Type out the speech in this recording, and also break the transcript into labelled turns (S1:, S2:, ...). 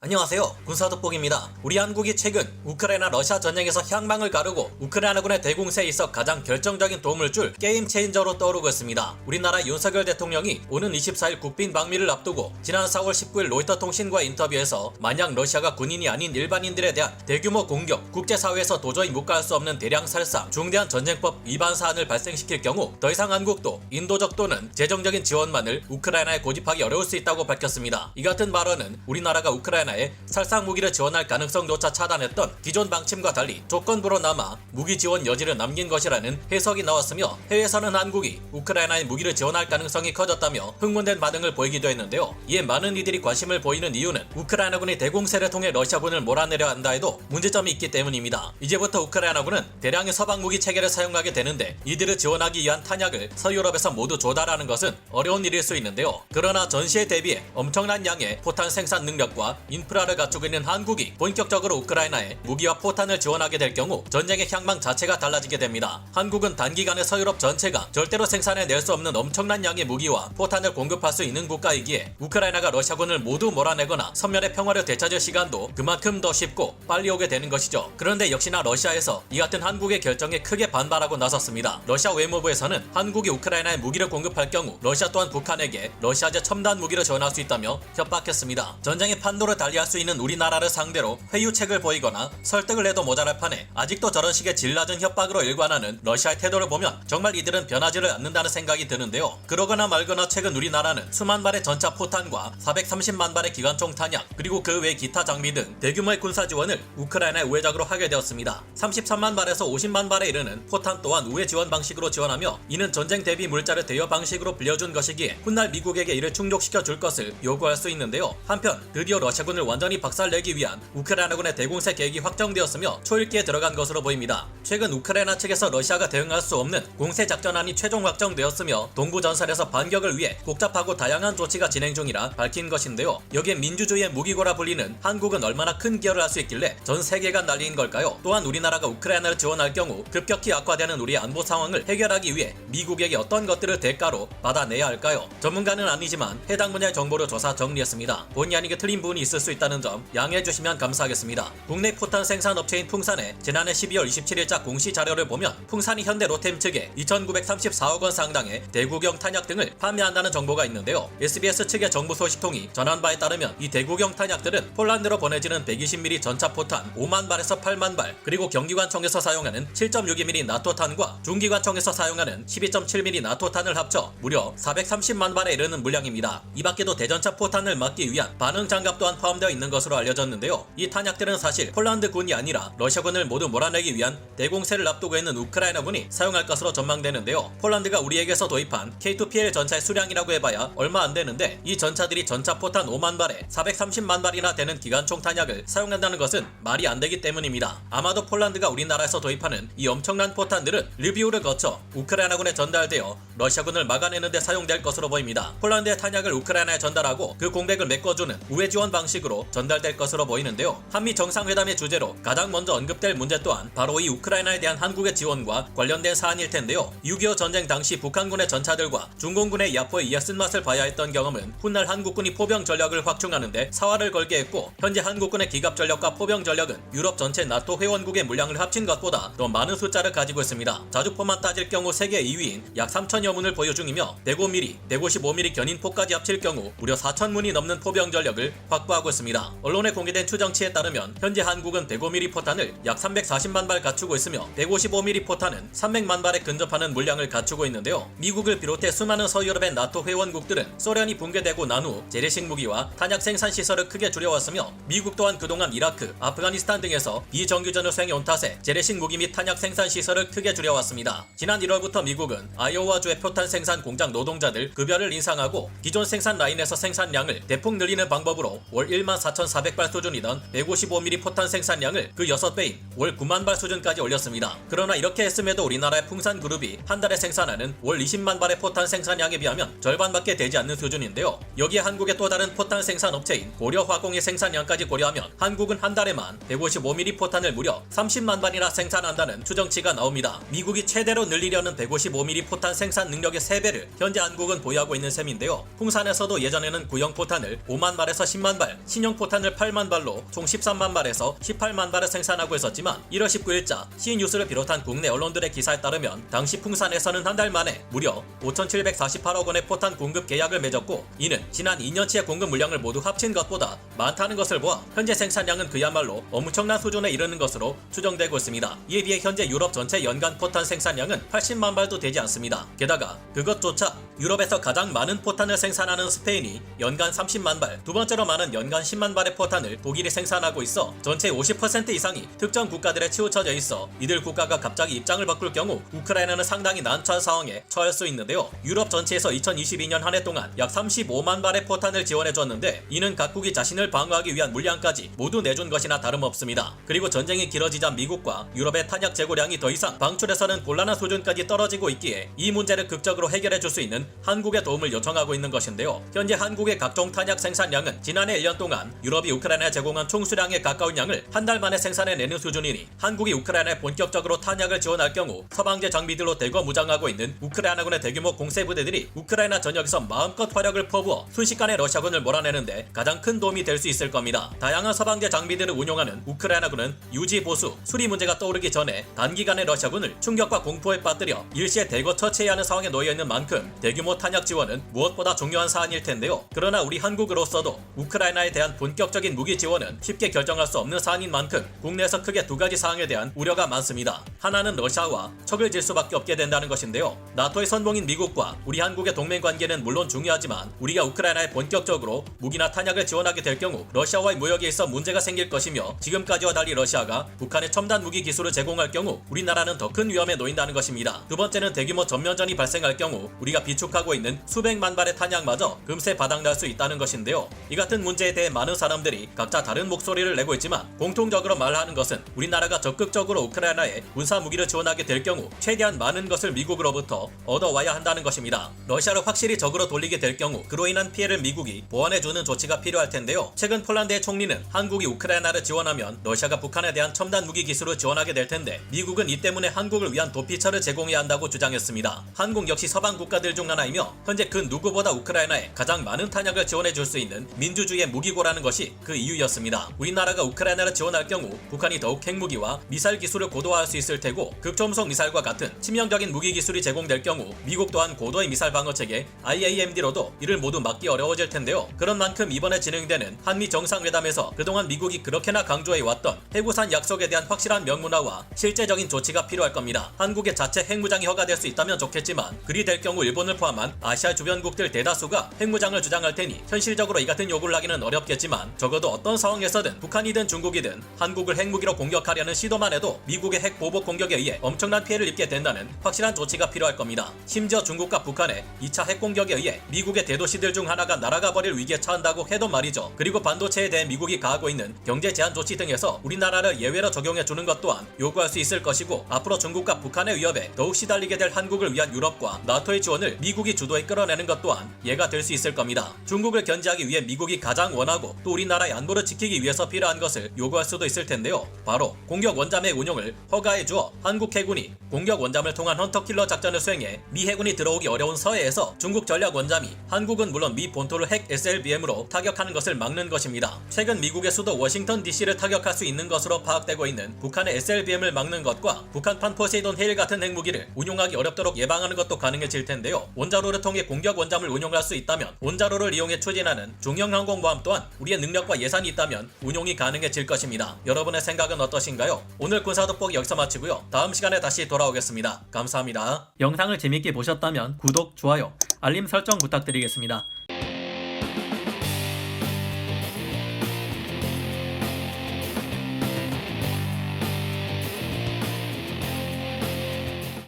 S1: 안녕하세요. 군사돋보기입니다. 우리 한국이 최근 우크라이나 러시아 전쟁에서 향망을 가르고 우크라이나군의 대공세에 있어 가장 결정적인 도움을 줄 게임 체인저로 떠오르고 있습니다. 우리나라 윤석열 대통령이 오는 24일 국빈 방미를 앞두고 지난 4월 19일 로이터 통신과 인터뷰에서 만약 러시아가 군인이 아닌 일반인들에 대한 대규모 공격, 국제사회에서 도저히 묵과할 수 없는 대량 살상, 중대한 전쟁법 위반 사안을 발생시킬 경우 더 이상 한국도 인도적 또는 재정적인 지원만을 우크라이나에 고집하기 어려울 수 있다고 밝혔습니다. 이 같은 발언은 우리나라가 우크라이나에 살상 무기를 지원할 가능성조차 차단했던 기존 방침과 달리 조건부로 남아 무기 지원 여지를 남긴 것이라는 해석이 나왔으며 해외에서는 한국이 우크라이나에 무기를 지원할 가능성이 커졌다며 흥분된 반응을 보이기도 했는데요. 이에 많은 이들이 관심을 보이는 이유는 우크라이나군이 대공세를 통해 러시아군을 몰아내려 한다 해도 문제점이 있기 때문입니다. 이제부터 우크라이나군은 대량의 서방 무기 체계를 사용하게 되는데 이들을 지원하기 위한 탄약을 서유럽에서 모두 조달하는 것은 어려운 일일 수 있는데요. 그러나 전시에 대비해 엄청난 양의 포탄 생산 능력과 인프라를 갖추고 있는 한국이 본격적으로 우크라이나에 무기와 포탄을 지원하게 될 경우 전쟁의 향망 자체가 달라지게 됩니다. 한국은 단기간에 서유럽 전체가 절대로 생산해낼 수 없는 엄청난 양의 무기와 포탄을 공급할 수 있는 국가이기에 우크라이나가 러시아군을 모두 몰아내거나 섬멸의 평화를 되찾을 시간도 그만큼 더 쉽고 빨리 오게 되는 것이죠. 그런데 역시나 러시아에서 이 같은 한국의 결정에 크게 반발하고 나섰습니다. 러시아 외무부에서는 한국이 우크라이나에 무기를 공급할 경우 러시아 또한 북한에게 러시아제 첨단 무기를 지원할 수 있다며 협박했습니다. 전쟁의 판도를 달리할 수 있는 우리나라를 상대로 회유책을 보이거나 설득을 해도 모자랄 판에 아직도 저런 식의 질 낮은 협박으로 일관하는 러시아의 태도를 보면 정말 이들은 변하지를 않는다는 생각이 드는데요. 그러거나 말거나 최근 우리나라는 수만 발의 전차 포탄과 430만 발의 기관총 탄약 그리고 그 외 기타 장비 등 대규모의 군사 지원을 우크라이나에 우회적으로 하게 되었습니다. 33만 발에서 50만 발에 이르는 포탄 또한 우회 지원 방식으로 지원하며 이는 전쟁 대비 물자를 대여 방식으로 빌려준 것이기에 훗날 미국에게 이를 충족시켜 줄 것을 요구할 수 있는데요. 한편 드디어 러시아군을 완전히 박살내기 위한 우크라이나군의 대공세 계획이 확정되었으며 초읽기에 들어간 것으로 보입니다. 최근 우크라이나 측에서 러시아가 대응할 수 없는 공세 작전안이 최종 확정되었으며 동부 전선에서 반격을 위해 복잡하고 다양한 조치가 진행 중이라 밝힌 것인데요. 여기에 민주주의의 무기고라 불리는 한국은 얼마나 큰 기여를 할 수 있길래 전 세계가 난리인 걸까요? 또한 우리나라가 우크라이나를 지원할 경우 급격히 악화되는 우리의 안보 상황을 해결하기 위해 미국에게 어떤 것들을 대가로 받아내야 할까요? 전문가는 아니지만 해당 분야의 정보를 조사 정리했습니다. 본의 아니게 틀린 부분이 있을 수 있다는 점 양해해 주시면 감사하겠습니다. 국내 포탄 생산 업체인 풍산의 지난해 12월 27일자 공시 자료를 보면 풍산이 현대 로템 측에 2,934억 원 상당의 대구경 탄약 등을 판매한다는 정보가 있는데요. SBS 측의 정부 소식통이 전한 바에 따르면 이 대구경 탄약들은 폴란드로 보내지는 120mm 전차 포탄 5만 발에서 8만 발 그리고 경기관총에서 사용하는 7.62mm 나토탄과 중기관총에서 사용하는 12.7mm 나토탄을 합쳐 무려 430만 발에 이르는 물량입니다. 이 밖에도 대전차 포탄을 막기 위한 반응 장갑 또한 포함되어 있는 것으로 알려졌는데요. 이 탄약들은 사실 폴란드군이 아니라 러시아군을 모두 몰아내기 위한 대공세를 앞두고 있는 우크라이나군이 사용할 것으로 전망되는데요. 폴란드가 우리에게서 도입한 K2PL 전차의 수량이라고 해봐야 얼마 안 되는데 이 전차들이 전차 포탄 5만 발에 430만 발이나 되는 기관총 탄약을 사용한다는 것은 말이 안 되기 때문입니다. 아마도 폴란드가 우리나라에서 도입하는 이 엄청난 포탄들은 리뷰를 거쳐 우크라이나군에 전달되어 러시아군을 막아내는 데 사용될 것으로 보입니다. 폴란드의 탄약을 우크라이나에 전달하고 그 공백을 메꿔주는 우회 지원 방식으로 전달될 것으로 보이는데요. 한미 정상회담의 주제로 가장 먼저 언급될 문제 또한 바로 이 우크라이나에 대한 한국의 지원과 관련된 사안일 텐데요. 6.25 전쟁 당시 북한군의 전차들과 중공군의 야포에 이어 쓴맛을 봐야 했던 경험은 훗날 한국군이 포병 전력을 확충하는데 사활을 걸게 했고 현재 한국군의 기갑 전력과 포병 전력은 유럽 전체 나토 회원국의 물량을 합친 것보다 더 많은 숫자를 가지고 있습니다. 자주포만 따질 경우 세계 2위인 약 3천여 문을 보유 중이며 105mm, 155mm 견인포까지 합칠 경우 무려 4,000문이 넘는 포병 전력을 확보하고 있습니다. 언론에 공개된 추정치에 따르면 현재 한국은 105mm 포탄을 약 340만 발 갖추고 있으며 155mm 포탄은 300만 발에 근접하는 물량을 갖추고 있는데요. 미국을 비롯해 수많은 서유럽의 나토 회원국들은 소련이 붕괴되고 난 후 재래식 무기와 탄약 생산 시설을 크게 줄여왔으며 미국 또한 그동안 이라크, 아프가니스탄 등에서 비정규전을 수행해온 탓에 재래식 무기 및 탄약 생산 시설을 크게 줄여왔습니다. 지난 1월부터 미국은 아이오와주의 표탄 생산 공장 노동자들 급여를 인상하고 기존 생산 라인에서 생산량을 대폭 늘리는 방법으로 월 14,400발 수준이던 155mm 포탄 생산량을 그 6배인 월 9만 발 수준까지 올렸습니다. 그러나 이렇게 했음에도 우리나라의 풍산그룹이 한 달에 생산하는 월 20만 발의 포탄 생산량에 비하면 절반밖에 되지 않는 수준인데요. 여기에 한국의 또 다른 포탄 생산 업체인 고려화공의 생산량까지 고려하면 한국은 한 달에만 155mm 포탄을 무려 30만 발이나 생산한다는 추정치가 나옵니다. 미국이 최대로 늘리려는 155mm 포탄 생산 풍산 능력의 3배를 현재 한국은 보유하고 있는 셈인데요. 풍산에서도 예전에는 구형 포탄을 5만 발에서 10만 발, 신형 포탄을 8만 발로 총 13만 발에서 18만 발을 생산하고 있었지만 1월 19일자 C뉴스를 비롯한 국내 언론들의 기사에 따르면 당시 풍산에서는 한 달 만에 무려 5,748억 원의 포탄 공급 계약을 맺었고, 이는 지난 2년치의 공급 물량을 모두 합친 것보다 많다는 것을 보아 현재 생산량은 그야말로 엄청난 수준에 이르는 것으로 추정되고 있습니다. 이에 비해 현재 유럽 전체 연간 포탄 생산량은 80만 발도 되지 않습니다. 게다가 그것조차 유럽에서 가장 많은 포탄을 생산하는 스페인이 연간 30만 발, 두 번째로 많은 연간 10만 발의 포탄을 독일이 생산하고 있어 전체 50% 이상이 특정 국가들에 치우쳐져 있어 이들 국가가 갑자기 입장을 바꿀 경우 우크라이나는 상당히 난처한 상황에 처할 수 있는데요. 유럽 전체에서 2022년 한 해 동안 약 35만 발의 포탄을 지원해줬는데, 이는 각국이 자신을 방어하기 위한 물량까지 모두 내준 것이나 다름없습니다. 그리고 전쟁이 길어지자 미국과 유럽의 탄약 재고량이 더 이상 방출해서는 곤란한 수준까지 떨어지고 있기에 이 문제를 극적으로 해결해 줄 수 있는 한국의 도움을 요청하고 있는 것인데요. 현재 한국의 각종 탄약 생산량은 지난해 1년 동안 유럽이 우크라이나에 제공한 총 수량에 가까운 양을 한 달 만에 생산해내는 수준이니, 한국이 우크라이나에 본격적으로 탄약을 지원할 경우 서방제 장비들로 대거 무장하고 있는 우크라이나군의 대규모 공세 부대들이 우크라이나 전역에서 마음껏 화력을 퍼부어 순식간에 러시아군을 몰아내는데 가장 큰 도움이 될 수 있을 겁니다. 다양한 서방제 장비들을 운용하는 우크라이나군은 유지 보수, 수리 문제가 떠오르기 전에 단기간에 러시아군을 충격과 공포에 빠뜨려 일시에 대거 처치해야 하는 상황에 놓여 있는 만큼 대규모 탄약 지원은 무엇보다 중요한 사안일 텐데요. 그러나 우리 한국으로서도 우크라이나에 대한 본격적인 무기 지원은 쉽게 결정할 수 없는 사안인 만큼 국내에서 크게 두 가지 사항에 대한 우려가 많습니다. 하나는 러시아와 척을 질 수밖에 없게 된다는 것인데요. 나토의 선봉인 미국과 우리 한국의 동맹 관계는 물론 중요하지만 우리가 우크라이나에 본격적으로 무기나 탄약을 지원하게 될 경우 러시아와의 무역에 있어 문제가 생길 것이며, 지금까지와 달리 러시아가 북한에 첨단 무기 기술을 제공할 경우 우리나라는 더 큰 위험에 놓인다는 것입니다. 두 번째는 대규모 전면전이 발생할 경우 우리가 비축하고 있는 수백만 발의 탄약마저 금세 바닥날 수 있다는 것인데요. 이 같은 문제에 대해 많은 사람들이 각자 다른 목소리를 내고 있지만 공통적으로 말하는 것은 우리나라가 적극적으로 우크라이나에 군사 무기를 지원하게 될 경우 최대한 많은 것을 미국으로부터 얻어와야 한다는 것입니다. 러시아를 확실히 적으로 돌리게 될 경우 그로 인한 피해를 미국이 보완해주는 조치가 필요할 텐데요. 최근 폴란드의 총리는 한국이 우크라이나를 지원하면 러시아가 북한에 대한 첨단 무기 기술을 지원하게 될 텐데, 미국은 이 때문에 한국을 위한 도피처를 제공해야 한다고 주장했습니다. 한국 역시 서방 국가들 중 하나이며 현재 그 누구보다 우크라이나에 가장 많은 탄약을 지원해줄 수 있는 민주주의의 무기고라는 것이 그 이유였습니다. 우리나라가 우크라이나를 지원할 경우 북한이 더욱 핵무기와 미사일 기술을 고도화할 수 있을 테고, 극초음속 미사일과 같은 치명적인 무기 기술이 제공될 경우 미국 또한 고도의 미사일 방어 체계 IAMD로도 이를 모두 막기 어려워질 텐데요. 그런 만큼 이번에 진행되는 한미 정상회담에서 그동안 미국이 그렇게나 강조해왔던 해구산 약속에 대한 확실한 명문화와 실제적인 조치가 필요할 겁니다. 한국의 자체 핵무장이 허가될 수 있다면 좋겠지만, 그리 될 경우 일본을 포함한 아시아 주변국들 대다수가 핵무장을 주장할 테니 현실적으로 이 같은 요구를 하기는 어렵겠지만, 적어도 어떤 상황에서든 북한이든 중국이든 한국을 핵무기로 공격하려는 시도만 해도 미국의 핵 보복 공격에 의해 엄청난 피해를 입게 된다는 확실한 조치가 필요할 겁니다. 심지어 중국과 북한의 2차 핵 공격에 의해 미국의 대도시들 중 하나가 날아가 버릴 위기에 처한다고 해도 말이죠. 그리고 반도체에 대해 미국이 가하고 있는 경제 제한 조치 등에서 우리나라를 예외로 적용해 주는 것 또한 요구할 수 있을 것이고, 앞으로 중국과 북한의 위협에 더욱 시달리게 될 한국을 위한 유럽과 나토의 지원을 미국이 주도해 끌어내는 것 또한 예가 될 수 있을 겁니다. 중국을 견제하기 위해 미국이 가장 원하고 또 우리나라의 안보를 지키기 위해서 필요한 것을 요구할 수도 있을 텐데요. 바로 공격 원잠의 운용을 허가해 주어 한국 해군이 공격 원잠을 통한 헌터킬러 작전을 수행해 미 해군이 들어오기 어려운 서해에서 중국 전략 원잠이 한국은 물론 미 본토를 핵 SLBM으로 타격하는 것을 막는 것입니다. 최근 미국의 수도 워싱턴 DC를 타격할 수 있는 것으로 파악되고 있는 북한의 SLBM을 막는 것과 북한판 포세이돈 헤일 같은 핵무기를 운용하기 어렵도록 예방하는 것도 가능해질 텐데요. 원자로를 통해 공격 원잠을 운용할 수 있다면 원자로를 이용해 추진하는 중형항공모함 또한 우리의 능력과 예산이 있다면 운용이 가능해질 것입니다. 여러분의 생각은 어떠신가요? 오늘 군사돋보기 여기서 마치고요. 다음 시간에 다시 돌아오겠습니다. 감사합니다. 영상을 재밌게 보셨다면 구독, 좋아요, 알림 설정 부탁드리겠습니다.